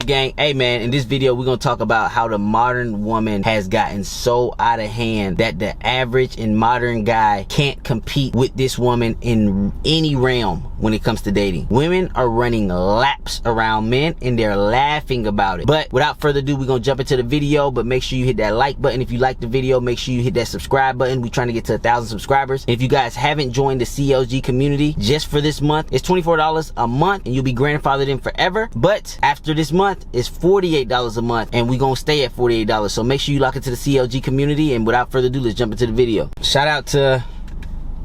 gang? Hey man, in this video we're gonna talk about how the modern woman has gotten so out of hand that the average and modern guy can't compete with this woman in any realm when it comes to dating. Women are running laps around men and they're laughing about it. But without further ado, we're gonna jump into the video. But make sure you hit that like button if you like the video. Make sure you hit that subscribe button. We're trying to get to 1,000 subscribers. And if you guys haven't joined the CLG community just for this month, it's $24 a month and you'll be grandfathered in forever. But after this month, it's $48 a month and we're gonna stay at $48. So make sure you lock into the CLG community. And without further ado, let's jump into the video. Shout out to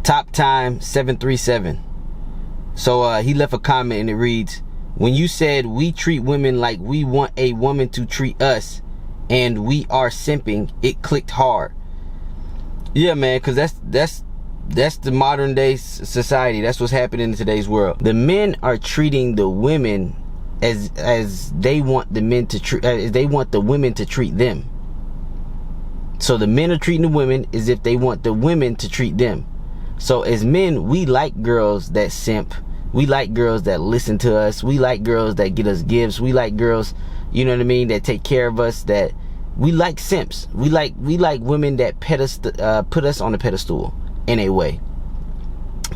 Top Time 737. So he left a comment and it reads, when you said we treat women like we want a woman to treat us and we are simping, it clicked hard. Yeah man, because that's the modern day society. That's what's happening in today's world. The men are treating the women as they want the men to treat, as they want the women to treat them. So the men are treating the women as if they want the women to treat them. So as men, we like girls that simp. We like girls that listen to us. We like girls that get us gifts. We like girls, you know what I mean, that take care of us. That we like simps. We like women that put us on a pedestal in a way.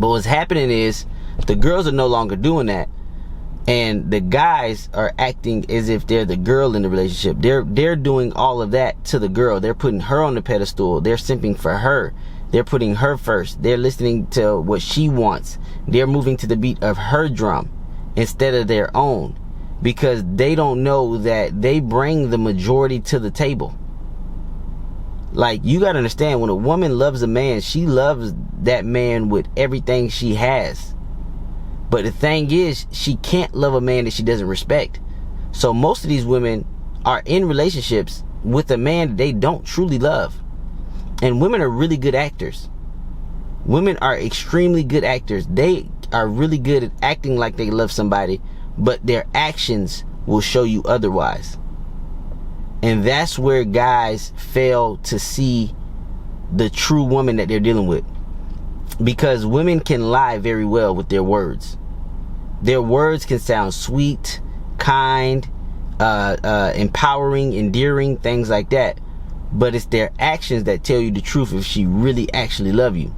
But what's happening is the girls are no longer doing that, and the guys are acting as if they're the girl in the relationship. They're doing all of that to the girl. They're putting her on the pedestal. They're simping for her. They're putting her first. They're listening to what she wants. They're moving to the beat of her drum instead of their own, because they don't know that they bring the majority to the table. Like, you gotta understand, when a woman loves a man, she loves that man with everything she has. But the thing is, she can't love a man that she doesn't respect. So most of these women are in relationships with a man that they don't truly love. And women are really good actors. Women are extremely good actors. They are really good at acting like they love somebody, but their actions will show you otherwise. And that's where guys fail to see the true woman that they're dealing with. Because women can lie very well with their words. Their words can sound sweet, kind, empowering, endearing, things like that. But it's their actions that tell you the truth if she really actually love you.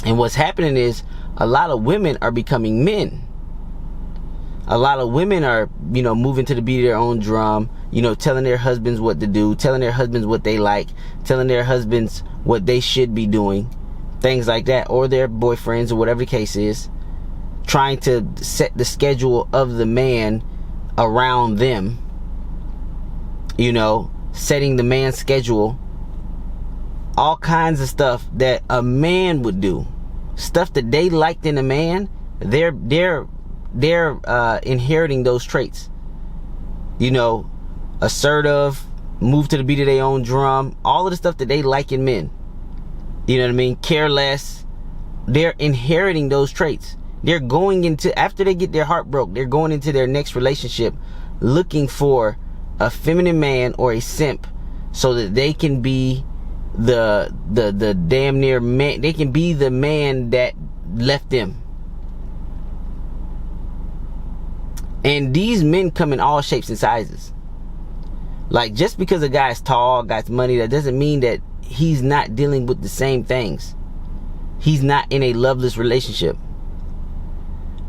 And what's happening is a lot of women are becoming men. A lot of women are, you know, moving to the beat of their own drum, you know, telling their husbands what to do, telling their husbands what they like, telling their husbands what they should be doing, things like that, or their boyfriends or whatever the case is, trying to set the schedule of the man around them, you know, setting the man's schedule, all kinds of stuff that a man would do, stuff that they liked in a man. They're inheriting those traits, you know, assertive, move to the beat of their own drum, all of the stuff that they like in men, you know what I mean, careless. They're inheriting those traits. They're going into, after they get their heart broke, they're going into their next relationship looking for a feminine man or a simp so that they can be the damn near man. They can be the man that left them. And these men come in all shapes and sizes. Like, just because a guy's tall, got money, that doesn't mean that he's not dealing with the same things. He's not in a loveless relationship.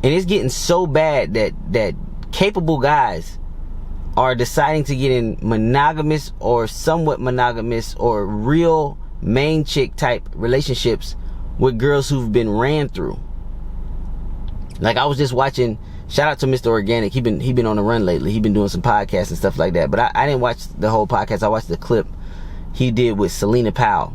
And it's getting so bad that capable guys are deciding to get in monogamous or somewhat monogamous or real main chick type relationships with girls who've been ran through. Like, I was just watching, shout out to Mr. Organic. He been on the run lately. He been doing some podcasts and stuff like that. But I didn't watch the whole podcast. I watched the clip he did with Selena Powell.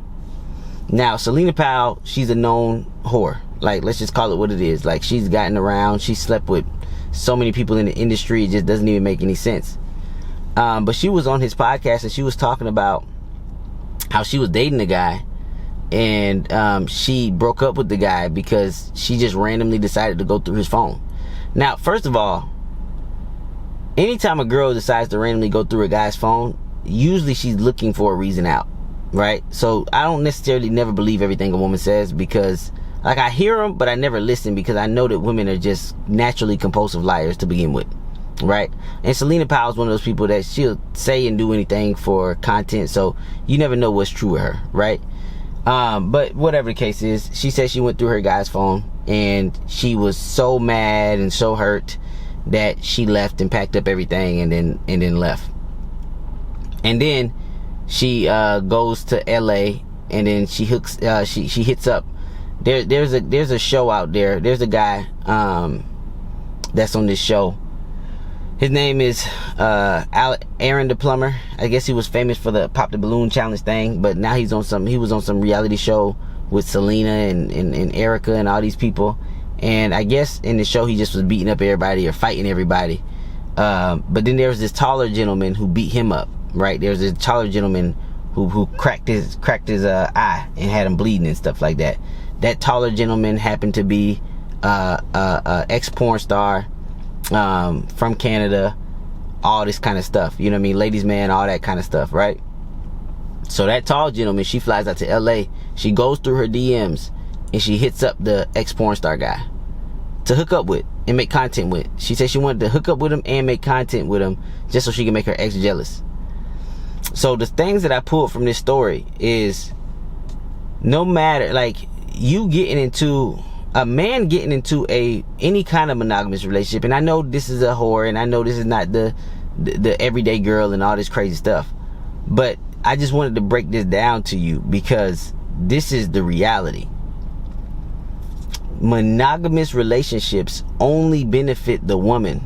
Now, Selena Powell, she's a known whore. Like, let's just call it what it is. Like, she's gotten around. She slept with so many people in the industry. It just doesn't even make any sense. But she was on his podcast and she was talking about how she was dating a guy and she broke up with the guy because she just randomly decided to go through his phone. Now, first of all, anytime a girl decides to randomly go through a guy's phone, usually she's looking for a reason out, right? So I don't necessarily never believe everything a woman says, because like, I hear them, but I never listen, because I know that women are just naturally compulsive liars to begin with. right? And Selena Powell is one of those people that she'll say and do anything for content, so you never know what's true with her, right? But whatever the case is, she said she went through her guy's phone and she was so mad and so hurt that she left and packed up everything and then left. And then she goes to LA, and then she hits up, there's a show out there, there's a guy that's on this show. His name is Aaron the Plumber. I guess he was famous for the Pop the Balloon Challenge thing, but now he was on some reality show with Selena and Erica and all these people. And I guess in the show he just was beating up everybody or fighting everybody. But then there was this taller gentleman who beat him up, right? There's this taller gentleman who cracked his eye and had him bleeding and stuff like that. That taller gentleman happened to be ex-porn star from Canada, all this kind of stuff, you know what I mean, ladies man, all that kind of stuff, right? So that tall gentleman, she flies out to LA, she goes through her DMs and she hits up the ex-porn star guy to hook up with and make content with. She said she wanted to hook up with him and make content with him just so she can make her ex jealous. So the things that I pulled from this story is, no matter, like, you getting into a man getting into any kind of monogamous relationship, and I know this is a whore, and I know this is not the everyday girl and all this crazy stuff, but I just wanted to break this down to you because this is the reality. Monogamous relationships only benefit the woman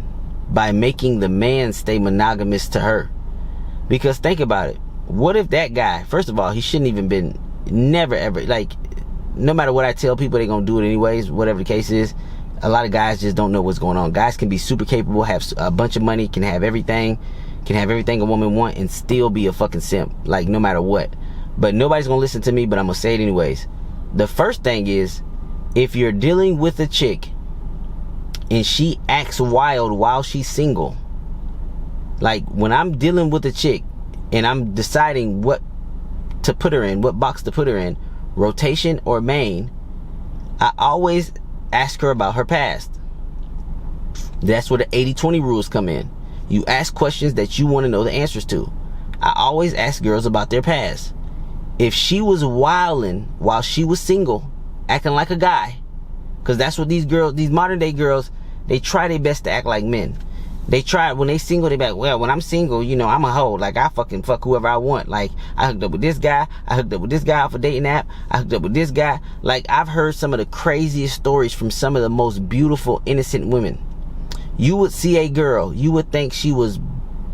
by making the man stay monogamous to her. Because think about it, what if that guy, first of all, he shouldn't even been, never ever, like, no matter what I tell people, they're gonna do it anyways, whatever the case is. A lot of guys just don't know what's going on. Guys can be super capable, have a bunch of money, can have everything a woman want, and still be a fucking simp, like, no matter what. But nobody's gonna listen to me, but I'm gonna say it anyways. The first thing is, if you're dealing with a chick and she acts wild while she's single, like when I'm dealing with a chick and I'm deciding what to put her in, what box to put her in, rotation or main, I always ask her about her past. That's where the 80-20 rules come in. You ask questions that you want to know the answers to. I always ask girls about their past. If she was wilding while she was single, acting like a guy, because that's what these girls, these modern day girls, they try their best to act like men. They try, when they single, they be like, well, when I'm single, you know, I'm a hoe. Like, I fucking fuck whoever I want. Like, I hooked up with this guy. I hooked up with this guy off a dating app. I hooked up with this guy. Like, I've heard some of the craziest stories from some of the most beautiful, innocent women. You would see a girl, you would think she was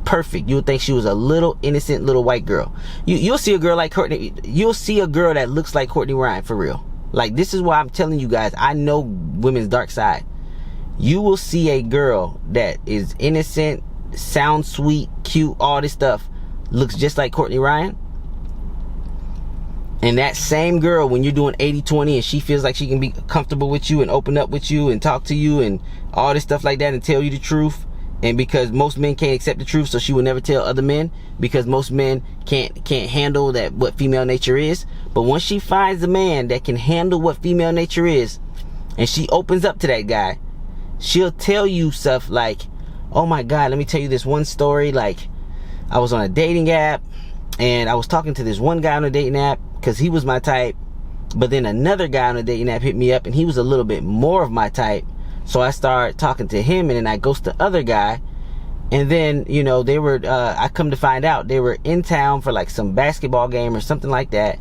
perfect. You would think she was a little innocent little white girl. You'll see a girl like Courtney. You'll see a girl that looks like Courtney Ryan, for real. Like, this is why I'm telling you guys, I know women's dark side. You will see a girl that is innocent, sounds sweet, cute, all this stuff, looks just like Courtney Ryan. And that same girl, when you're doing 80-20 and she feels like she can be comfortable with you and open up with you and talk to you and all this stuff like that and tell you the truth, and because most men can't accept the truth, so she will never tell other men, because most men can't handle that, what female nature is. But once she finds a man that can handle what female nature is, and she opens up to that guy, she'll tell you stuff like, oh my God, let me tell you this one story. Like, I was on a dating app and I was talking to this one guy on a dating app because he was my type, but then another guy on a dating app hit me up and he was a little bit more of my type. So I started talking to him, and then I ghost the other guy. And then, you know, they were, I come to find out they were in town for like some basketball game or something like that.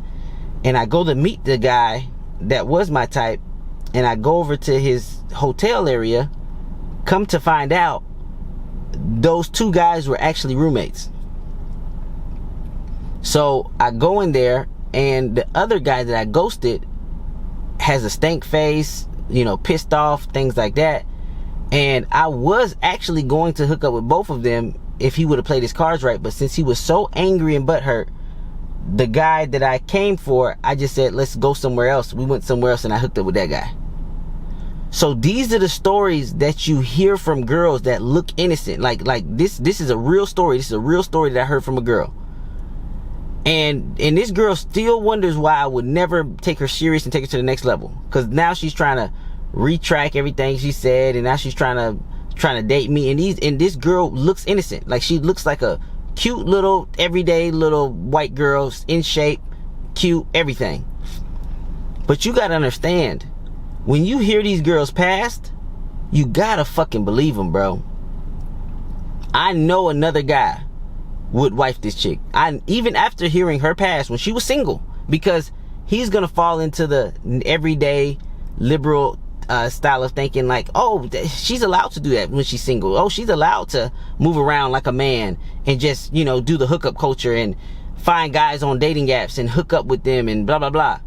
And I go to meet the guy that was my type, and I go over to his hotel area. Come to find out, those two guys were actually roommates. So I go in there, and the other guy that I ghosted has a stank face, you know, pissed off, things like that. And I was actually going to hook up with both of them if he would have played his cards right. But since he was so angry and butthurt, the guy that I came for, I just said, let's go somewhere else. We went somewhere else and I hooked up with that guy. So these are the stories that you hear from girls that look innocent. Like this is a real story. This is a real story that I heard from a girl. And this girl still wonders why I would never take her serious and take her to the next level. Because now she's trying to retract everything she said, and now she's trying trying to date me, and this girl looks innocent. Like, she looks like a cute little everyday little white girl, in shape, cute, everything. But you gotta understand, when you hear these girls past, you gotta fucking believe them, bro. I know another guy would wife this chick. Even after hearing her past when she was single, because he's gonna fall into the everyday liberal style of thinking, like, oh, she's allowed to do that when she's single. Oh, she's allowed to move around like a man and just, you know, do the hookup culture and find guys on dating apps and hook up with them and blah blah blah.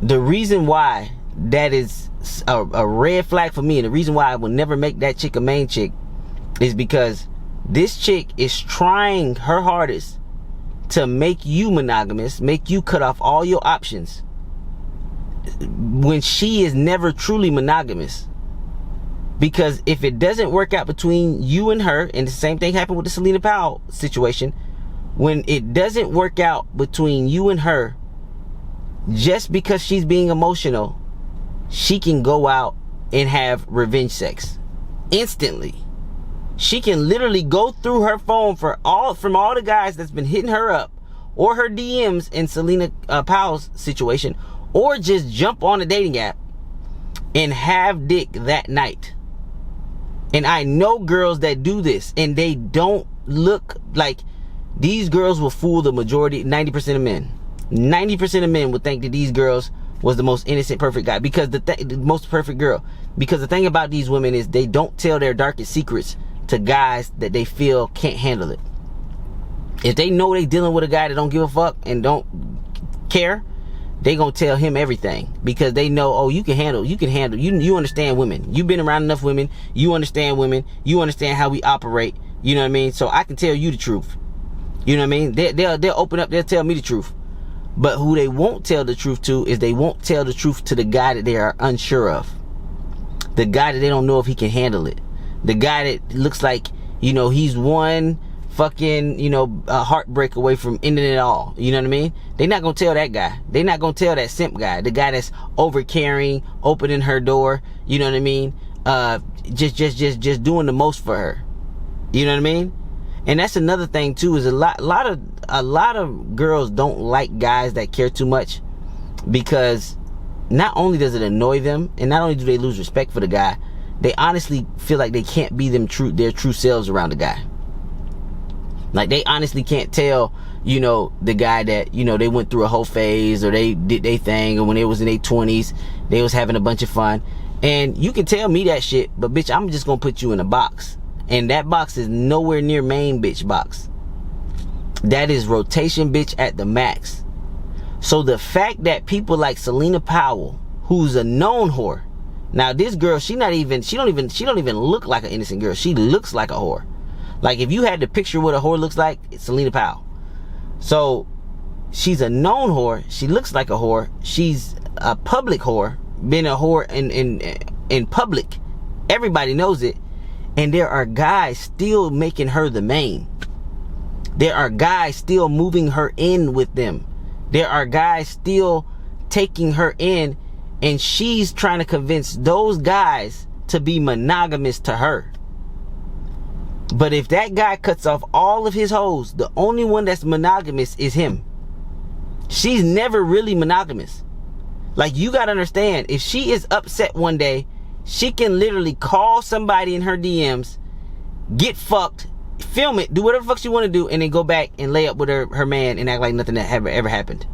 The reason why that is a red flag for me, and the reason why I will never make that chick a main chick, is because this chick is trying her hardest to make you monogamous, make you cut off all your options, when she is never truly monogamous. Because if it doesn't work out between you and her, and the same thing happened with the Selena Powell situation, when it doesn't work out between you and her, just because she's being emotional, she can go out and have revenge sex instantly. She can literally go through her phone from all the guys that's been hitting her up, or her DMs in Selena Powell's situation, or just jump on a dating app and have dick that night. And I know girls that do this, and they don't look like, these girls will fool the majority, 90% of men. 90% of men would think that these girls was the most innocent, perfect guy, because the most perfect girl. Because the thing about these women is they don't tell their darkest secrets to guys that they feel can't handle it. If they know they dealing with a guy that don't give a fuck and don't care, they gonna tell him everything, because they know, oh, you can handle, you understand women. You've been around enough women, you understand women, you understand how we operate, you know what I mean? So I can tell you the truth. You know what I mean? They'll open up, they'll tell me the truth. But who they won't tell the truth to is they won't tell the truth to the guy that they are unsure of. The guy that they don't know if he can handle it. The guy that looks like, you know, he's one fucking, you know, a heartbreak away from ending it all. You know what I mean? They're not gonna tell that guy. They're not gonna tell that simp guy. The guy that's over caring, opening her door, you know what I mean? Just doing the most for her. You know what I mean? And that's another thing too, is a lot of girls don't like guys that care too much, because not only does it annoy them, and not only do they lose respect for the guy, they honestly feel like they can't be their true selves around the guy. Like, they honestly can't tell, you know, the guy that, you know, they went through a whole phase, or they did their thing, or when they was in their 20s, they was having a bunch of fun. And you can tell me that shit, but bitch, I'm just gonna put you in a box. And that box is nowhere near main bitch box. That is rotation bitch at the max. So the fact that people like Selena Powell, who's a known whore. Now this girl, she don't even look like an innocent girl. She looks like a whore. Like, if you had to picture what a whore looks like, it's Selena Powell. So she's a known whore. She looks like a whore. She's a public whore. Been a whore in public. Everybody knows it. And there are guys still making her the main. There are guys still moving her in with them. There are guys still taking her in, and she's trying to convince those guys to be monogamous to her. But if that guy cuts off all of his hoes, the only one that's monogamous is him. She's never really monogamous. Like, you gotta understand, if she is upset one day, she can literally call somebody in her DMs, get fucked, film it, do whatever the fuck she want to do, and then go back and lay up with her man and act like nothing that ever happened.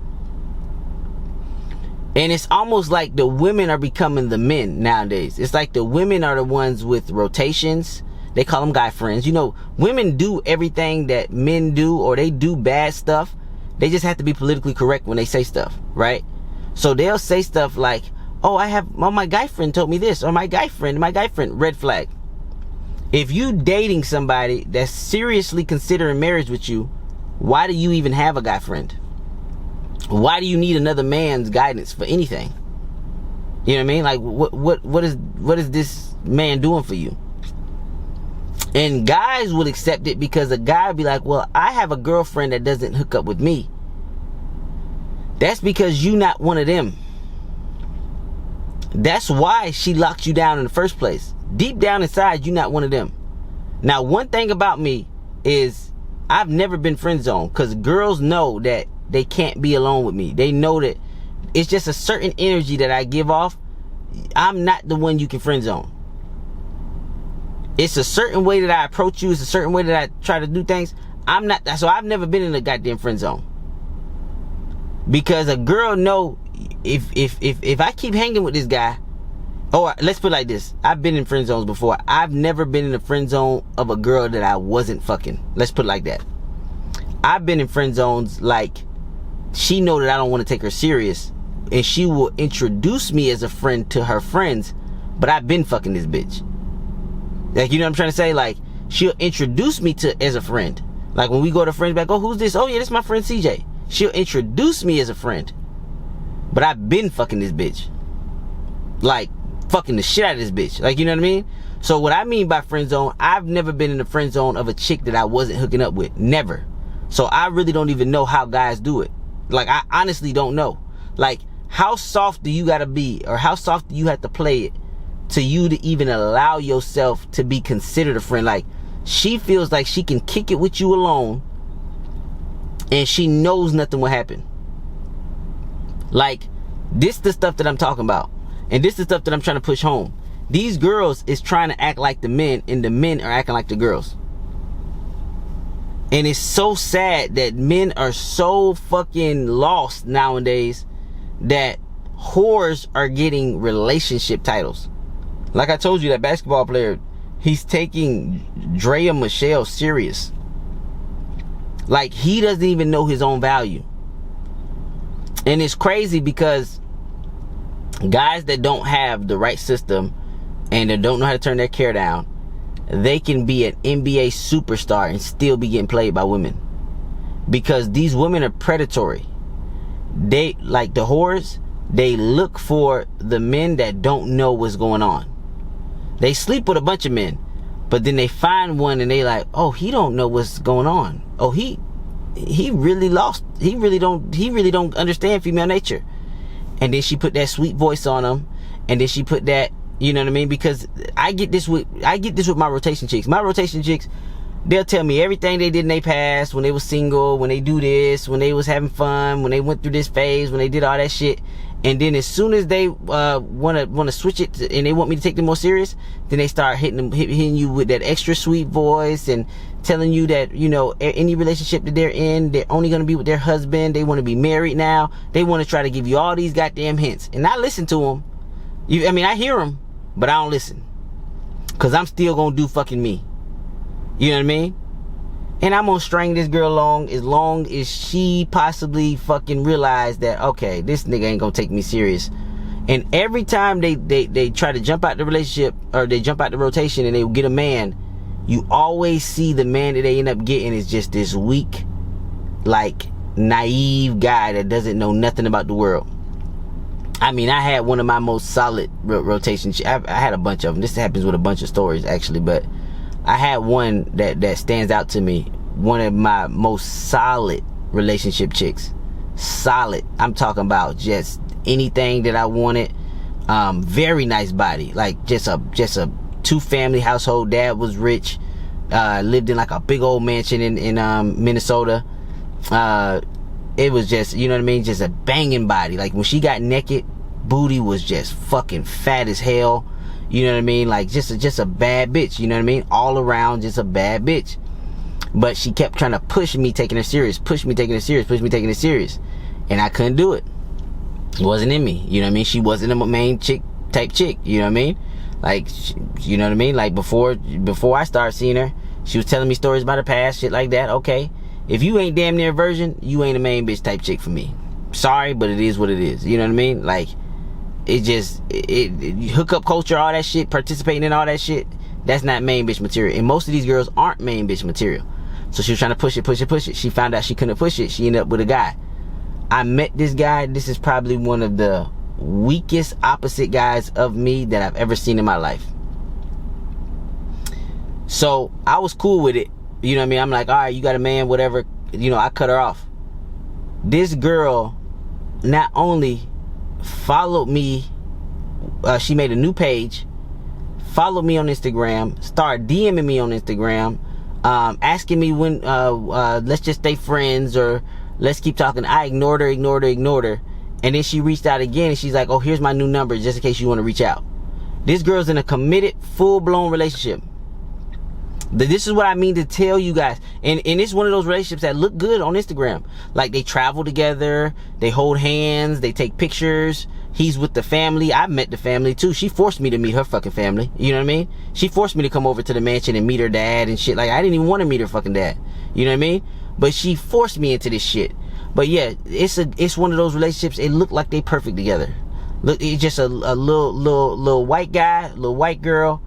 And it's almost like the women are becoming the men nowadays. It's like the women are the ones with rotations. They call them guy friends. You know, women do everything that men do, or they do bad stuff. They just have to be politically correct when they say stuff, right? So they'll say stuff like, oh, my guy friend told me this, or my guy friend, red flag. If you dating somebody that's seriously considering marriage with you, why do you even have a guy friend? Why do you need another man's guidance for anything? You know what I mean? Like, what is this man doing for you? And guys will accept it, because a guy will be like, well, I have a girlfriend that doesn't hook up with me. That's because you not one of them. That's why she locked you down in the first place. deep down inside, you're not one of them. Now, one thing about me is I've never been friend zoned, because girls know that they can't be alone with me. They know that it's just a certain energy that I give off. I'm not the one you can friend zone. It's a certain way that I approach you. It's a certain way that I try to do things. I'm not. So I've never been in a goddamn friend zone, because a girl know if I keep hanging with this guy, or let's put it like this, I've been in friend zones before. I've never been in a friend zone of a girl that I wasn't fucking. Let's put it like that. I've been in friend zones like she know that I don't want to take her serious, and she will introduce me as a friend to her friends, but I've been fucking this bitch. Like, you know what I'm trying to say? Like, she'll introduce me to as a friend. Like, when we go to friends back, oh, who's this? Oh yeah, this is my friend CJ. She'll introduce me as a friend, but I've been fucking this bitch. Like, fucking the shit out of this bitch. Like, you know what I mean? So what I mean by friend zone, I've never been in the friend zone of a chick that I wasn't hooking up with. Never. So I really don't even know how guys do it. Like, I honestly don't know. Like, how soft do you gotta be, or how soft do you have to play it to you to even allow yourself to be considered a friend? Like, she feels like she can kick it with you alone, and she knows nothing will happen. Like, this the stuff that I'm talking about, and this is the stuff that I'm trying to push home. These girls is trying to act like the men, and the men are acting like the girls. And it's so sad that men are so fucking lost nowadays that whores are getting relationship titles. Like I told you, that basketball player, he's taking Drea Michelle serious. Like, he doesn't even know his own value. And it's crazy because guys that don't have the right system and that don't know how to turn their care down, they can be an NBA superstar and still be getting played by women. Because these women are predatory. They, like the whores, they look for the men that don't know what's going on. They sleep with a bunch of men, but then they find one and they like, oh, he don't know what's going on. Oh, he really lost. He really don't understand female nature. And then she put that sweet voice on him, and then she put that, you know what I mean? Because I get this with my rotation chicks. My rotation chicks, they'll tell me everything they did in their past, when they was single, when they do this, when they was having fun, when they went through this phase, when they did all that shit. And then as soon as they wanna switch it and they want me to take them more serious, then they start hitting you with that extra sweet voice and telling you that, you know, any relationship that they're in, they're only gonna be with their husband. They want to be married now. They want to try to give you all these goddamn hints. And I listen to them. I hear them, but I don't listen, because I'm still gonna do fucking me. You know what I mean? And I'm gonna string this girl along as long as she possibly fucking realize that, okay, this nigga ain't gonna take me serious. And every time they try to jump out the relationship, or they jump out the rotation and they get a man, you always see the man that they end up getting is just this weak, like, naive guy that doesn't know nothing about the world. I mean, I had one of my most solid rotations. I had a bunch of them. This happens with a bunch of stories, actually, but I had one that stands out to me. One of my most solid relationship chicks. Solid. I'm talking about just anything that I wanted. Very nice body. Like, just a 2-family household. Dad was rich. Lived in like a big old mansion in Minnesota. It was just, you know what I mean, just a banging body. Like, when she got naked, booty was just fucking fat as hell. You know what I mean? Like, just a bad bitch. You know what I mean? All around, just a bad bitch. But she kept trying to push me taking her serious. Push me taking her serious. And I couldn't do it. It wasn't in me. You know what I mean? She wasn't a main chick type chick. You know what I mean? Like, you know what I mean? Like, before I started seeing her, she was telling me stories about her past, shit like that. Okay. If you ain't damn near a virgin, you ain't a main bitch type chick for me. Sorry, but it is what it is. You know what I mean? Like, hookup culture, all that shit, participating in all that shit, that's not main bitch material. And most of these girls aren't main bitch material. So she was trying to push it. She found out she couldn't push it. She ended up with a guy. I met this guy. This is probably one of the weakest opposite guys of me that I've ever seen in my life. So I was cool with it. You know what I mean? I'm like, all right, you got a man, whatever. You know, I cut her off. This girl not only followed me, she made a new page, follow me on Instagram, start DMing me on Instagram, asking me when, let's just stay friends or let's keep talking. I ignored her. And then she reached out again and she's like, oh, here's my new number just in case you want to reach out. This girl's in a committed, full-blown relationship. This is what I mean to tell you guys. And it's one of those relationships that look good on Instagram. Like they travel together, they hold hands, they take pictures. He's with the family. I met the family too. She forced me to meet her fucking family. You know what I mean? She forced me to come over to the mansion and meet her dad and shit. Like I didn't even want to meet her fucking dad. You know what I mean? But she forced me into this shit. But yeah, it's one of those relationships. It looked like they perfect together. Look, it's just a little white guy, little white girl.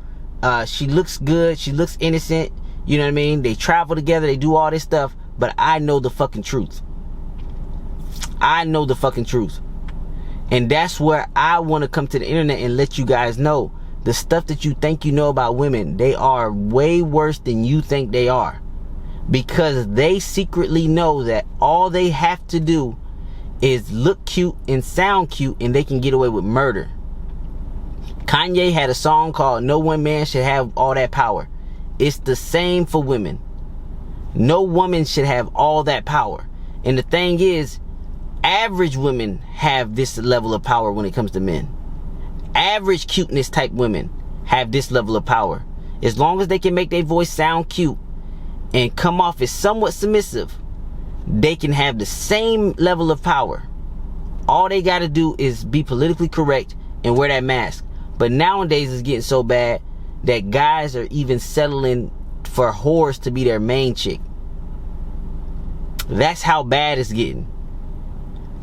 She looks good. She looks innocent. You know what I mean? They travel together. They do all this stuff. But I know the fucking truth. I know the fucking truth. And that's where I want to come to the internet and let you guys know. The stuff that you think you know about women, they are way worse than you think they are. Because they secretly know that all they have to do is look cute and sound cute and they can get away with murder. Kanye had a song called No One Man Should Have All That Power. It's the same for women. No woman should have all that power. And the thing is, average women have this level of power when it comes to men. Average cuteness type women have this level of power. As long as they can make their voice sound cute and come off as somewhat submissive, they can have the same level of power. All they got to do is be politically correct and wear that mask. But nowadays it's getting so bad that guys are even settling for whores to be their main chick. That's how bad it's getting.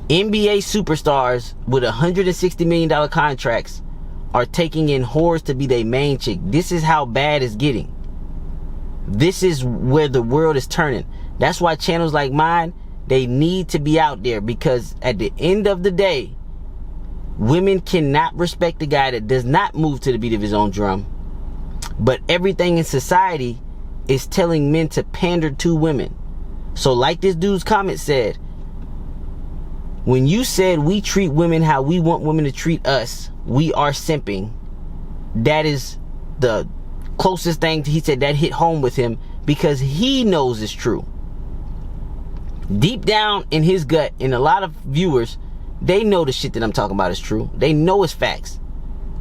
NBA superstars with $160 million contracts are taking in whores to be their main chick. This is how bad it's getting. This is where the world is turning. That's why channels like mine, they need to be out there, because at the end of the day, women cannot respect the guy that does not move to the beat of his own drum. But everything in society is telling men to pander to women. So like this dude's comment said, when you said we treat women how we want women to treat us, we are simping. That is the closest thing. He said that hit home with him because he knows it's true. Deep down in his gut, and a lot of viewers, they know the shit that I'm talking about is true. They know it's facts.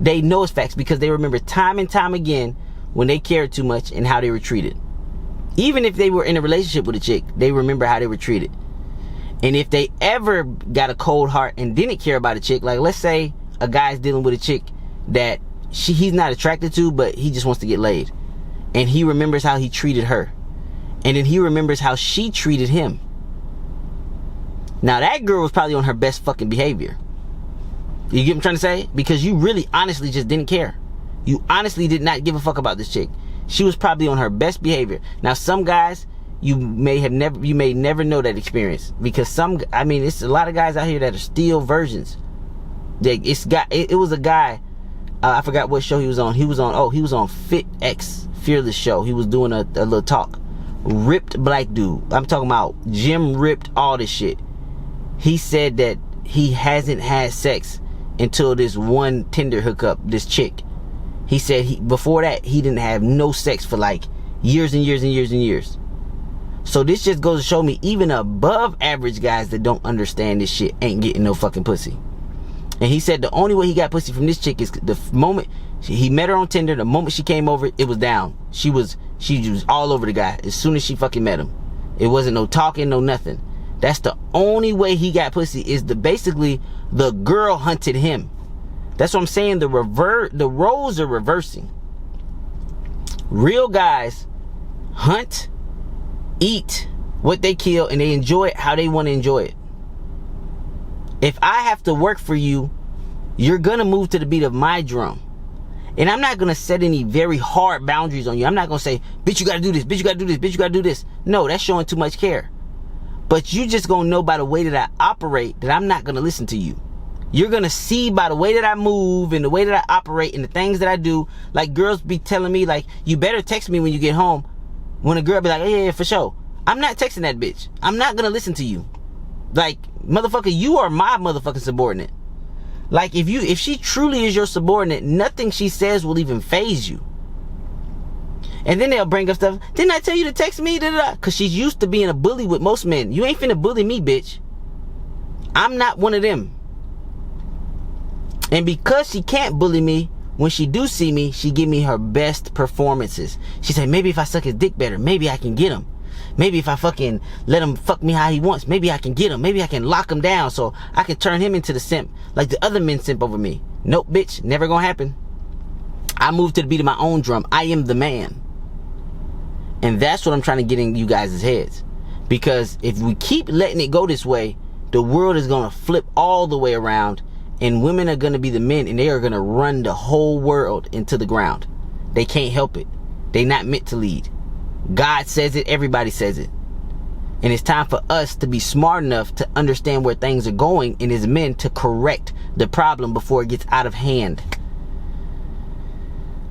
They know it's facts because they remember time and time again when they cared too much and how they were treated. Even if they were in a relationship with a chick, they remember how they were treated. And if they ever got a cold heart and didn't care about a chick, like let's say a guy's dealing with a chick that he's not attracted to, but he just wants to get laid. And he remembers how he treated her. And then he remembers how she treated him. Now that girl was probably on her best fucking behavior. You get what I'm trying to say? Because you really honestly just didn't care. You honestly did not give a fuck about this chick. She was probably on her best behavior. Now some guys, you may never know that experience, because it's a lot of guys out here that are still virgins. It was a guy, I forgot what show he was on. He was on Fit X, Fearless show. He was doing a little talk. Ripped black dude. I'm talking about gym ripped, all this shit. He said that he hasn't had sex until this one Tinder hookup, this chick. He said before that he didn't have no sex for like years and years and years and years. So this just goes to show me even above average guys that don't understand this shit ain't getting no fucking pussy. And he said the only way he got pussy from this chick is the moment he met her on Tinder. The moment she came over, it was down. She was all over the guy as soon as she fucking met him. It wasn't no talking, no nothing. That's the only way he got pussy, is basically the girl hunted him. That's what I'm saying. The roles are reversing. Real guys hunt, eat what they kill, and they enjoy it how they want to enjoy it. If I have to work for you, you're gonna move to the beat of my drum. And I'm not gonna set any very hard boundaries on you. I'm not gonna say, bitch, you gotta do this, bitch, you gotta do this, bitch, you gotta do this. No, that's showing too much care. But you just gonna know by the way that I operate that I'm not gonna listen to you. You're gonna see by the way that I move and the way that I operate and the things that I do. Like girls be telling me, like, you better text me when you get home. When a girl be like, oh, yeah, for sure. I'm not texting that bitch. I'm not gonna listen to you. Like, motherfucker, you are my motherfucking subordinate. Like, if she truly is your subordinate, nothing she says will even faze you. And then they'll bring up stuff. Didn't I tell you to text me? Because she's used to being a bully with most men. You ain't finna bully me, bitch. I'm not one of them. And because she can't bully me, when she do see me, she give me her best performances. She say, maybe if I suck his dick better, maybe I can get him. Maybe if I fucking let him fuck me how he wants, maybe I can get him. Maybe I can lock him down so I can turn him into the simp like the other men simp over me. Nope, bitch, never gonna happen. I move to the beat of my own drum. I am the man. And that's what I'm trying to get in you guys' heads. Because if we keep letting it go this way, the world is gonna flip all the way around, and women are gonna be the men, and they are gonna run the whole world into the ground. They can't help it. They not meant to lead. God says it, everybody says it. And it's time for us to be smart enough to understand where things are going, and as men to correct the problem before it gets out of hand.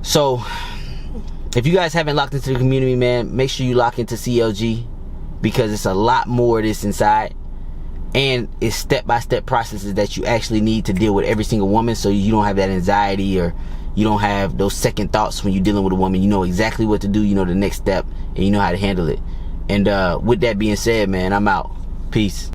So if you guys haven't locked into the community, man, make sure you lock into CLG, because it's a lot more of this inside, and it's step-by-step processes that you actually need to deal with every single woman, so you don't have that anxiety or you don't have those second thoughts when you're dealing with a woman. You know exactly what to do, you know the next step, and you know how to handle it. And with that being said, man, I'm out. Peace.